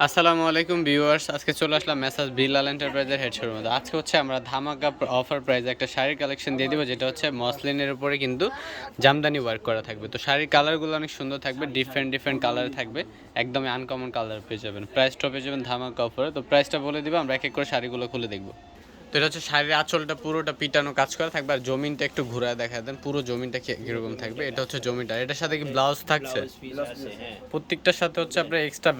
আসসালামু আলাইকুম ভিউয়ার্স, আজকে চলে আসলাম মেসাজ বিলাল এন্টারপ্রাইজের হেড শোরুমে। আজকে হচ্ছে আমরা ধামাকা অফার প্রাইসে একটা শাড়ির কালেকশন দিয়ে দিব, যেটা হচ্ছে মসলিনের উপরে কিন্তু জামদানি ওয়ার্ক করা থাকবে। তো শাড়ির কালারগুলো অনেক সুন্দর থাকবে, ডিফারেন্ট ডিফারেন্ট কালার থাকবে, একদমই আনকমন কালার পেয়ে যাবেন। প্রাইসটা পেয়ে যাবেন ধামাকা অফারে। তো প্রাইসটা বলে দিব, আমরা এক এক করে শাড়িগুলো খুলে দেখবো। তো এটা হচ্ছে শাড়ির আঁচলটা পুরোটা পিটানো কাজ করা থাকবে, আর জমিনটা একটু ঘুরায় দেখা দেন পুরো জমিনটা কিরকম থাকবে। এটা হচ্ছে জমিনটা, এটার সাথে কি ব্লাউজ থাকছে? প্রত্যেকটার সাথে হচ্ছে আপনার এক্সট্রা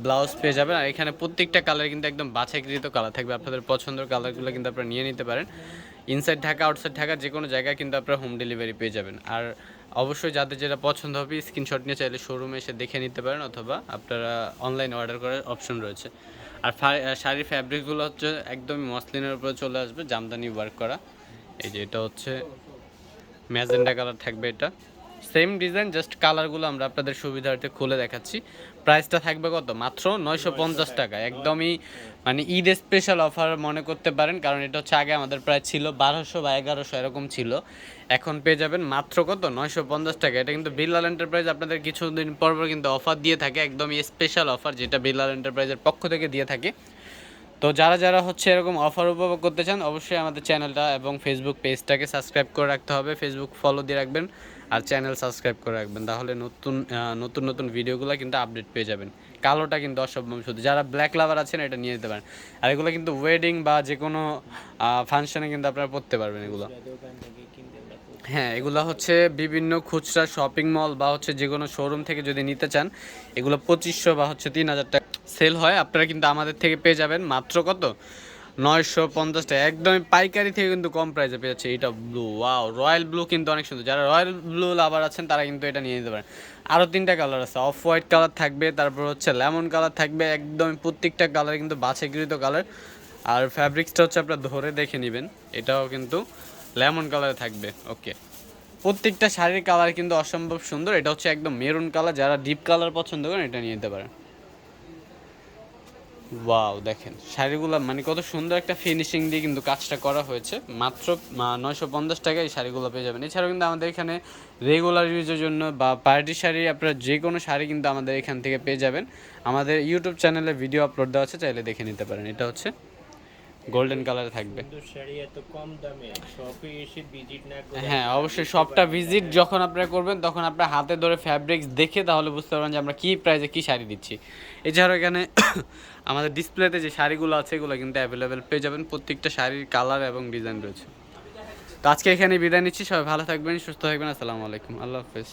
ব্লাউজ পেয়ে যাবেন। আর এখানে প্রত্যেকটা কালার কিন্তু একদম বাছাইকৃত কালার থাকবে, আপনাদের পছন্দের কালারগুলো কিন্তু আপনারা নিয়ে নিতে পারেন। ইনসাইড ঢাকা আউটসাইড ঢাকা যে কোনো জায়গায় কিন্তু আপনারা হোম ডেলিভারি পেয়ে যাবেন। আর অবশ্যই যাদের যেটা পছন্দ হবে স্ক্রিনশট নিয়ে চাইলে শোরুমে এসে দেখে নিতে পারেন, অথবা আপনারা অনলাইন অর্ডার করার অপশন রয়েছে। আর শাড়ির ফ্যাব্রিকগুলো হচ্ছে একদমই মসলিনের উপরে চলে আসবে, জামদানি ওয়ার্ক করা। এই যে এটা হচ্ছে ম্যাজেন্ডা কালার থাকবে, এটা সেম ডিজাইন, জাস্ট কালারগুলো আমরা আপনাদের সুবিধার্থে খুলে দেখাচ্ছি। প্রাইসটা থাকবে কত? মাত্র 950 টাকা। একদমই মানে ঈদ স্পেশাল অফার মনে করতে পারেন, কারণ এটা হচ্ছে আগে আমাদের প্রায় ছিল 1200 বা 1100 এরকম ছিল, এখন পেয়ে যাবেন মাত্র কত? 950 টাকা। এটা কিন্তু বিলাল এন্টারপ্রাইজ আপনাদের কিছুদিন পর পর কিন্তু অফার দিয়ে থাকে, একদমই স্পেশাল অফার, যেটা বিলাল এন্টারপ্রাইজের পক্ষ থেকে দিয়ে থাকে। তো যারা যারা হচ্ছে এরকম অফার উপভোগ করতে চান, অবশ্যই আমাদের চ্যানেলটা এবং ফেসবুক পেজটাকে সাবস্ক্রাইব করে রাখতে হবে। ফেসবুক ফলো দিয়ে রাখবেন আর চ্যানেল সাবস্ক্রাইব করে রাখবেন, তাহলে নতুন নতুন নতুন ভিডিওগুলো কিন্তু আপডেট পেয়ে যাবেন। কালোটা কিন্তু অসম্ভব শুধু, যারা ব্ল্যাক লাভার আছেন এটা নিয়ে যেতে পারেন। আর এগুলো কিন্তু ওয়েডিং বা যে কোনো ফাংশনে কিন্তু আপনারা পরতে পারবেন এগুলো। হ্যাঁ, এগুলো হচ্ছে বিভিন্ন খুচরা শপিং মল বা হচ্ছে যে কোনো শোরুম থেকে যদি নিতে চান, এগুলো 2500 বা হচ্ছে 3000 টাকা সেল হয়। আপনারা কিন্তু আমাদের থেকে পেয়ে যাবেন মাত্র কত? 950 টাকা। একদমই পাইকারি থেকে কিন্তু কম প্রাইসে পেয়ে যাচ্ছে। এটা ব্লু, ওয়াও, রয়্যাল ব্লু কিন্তু অনেক সুন্দর। যারা রয়্যাল ব্লু লাভার আছেন তারা কিন্তু এটা নিয়ে নিতে পারেন। আরও 3টা কালার আছে, অফ হোয়াইট কালার থাকবে, তারপর হচ্ছে লেমন কালার থাকবে। একদমই প্রত্যেকটা কালার কিন্তু বাছাইকৃত কালার। আর ফ্যাব্রিক্সটা হচ্ছে আপনারা ধরে দেখে নেবেন, এটাও কিন্তু লেমন কালারে থাকবে। ওকে, প্রত্যেকটা শাড়ির কালার কিন্তু অসম্ভব সুন্দর। এটা হচ্ছে একদম মেরুন কালার, যারা ডিপ কালার পছন্দ করেন এটা নিয়ে নিতে পারেন। ওয়াও, দেখেন শাড়িগুলো মানে কত সুন্দর একটা ফিনিশিং দিয়ে কিন্তু কাজটা করা হয়েছে। মাত্র 950 টাকায় এই শাড়িগুলো পেয়ে যাবেন। এছাড়াও কিন্তু আমাদের এখানে রেগুলার ইউজের জন্য বা পার্টি শাড়ি, আপনারা যে কোনো শাড়ি কিন্তু আমাদের এখান থেকে পেয়ে যাবেন। আমাদের ইউটিউব চ্যানেলে ভিডিও আপলোড দেওয়া আছে, চাইলে দেখে নিতে পারেন। এটা হচ্ছে গোল্ডেন কালারে থাকবে। হ্যাঁ, অবশ্যই শপটা ভিজিট যখন আপনারা করবেন তখন আপনার হাতে ধরে ফ্যাব্রিক্স দেখে তাহলে বুঝতে পারবেন যে আমরা কী প্রাইসে কী শাড়ি দিচ্ছি। এছাড়াও এখানে আমাদের ডিসপ্লেতে যে শাড়িগুলো আছে এগুলো কিন্তু অ্যাভেলেবেল পেয়ে যাবেন। প্রত্যেকটা শাড়ির কালার এবং ডিজাইন রয়েছে। তো আজকে এখানে বিদায় নিচ্ছি, সবাই ভালো থাকবেন, সুস্থ থাকবেন। আসসালামু আলাইকুম, আল্লাহ হাফেজ।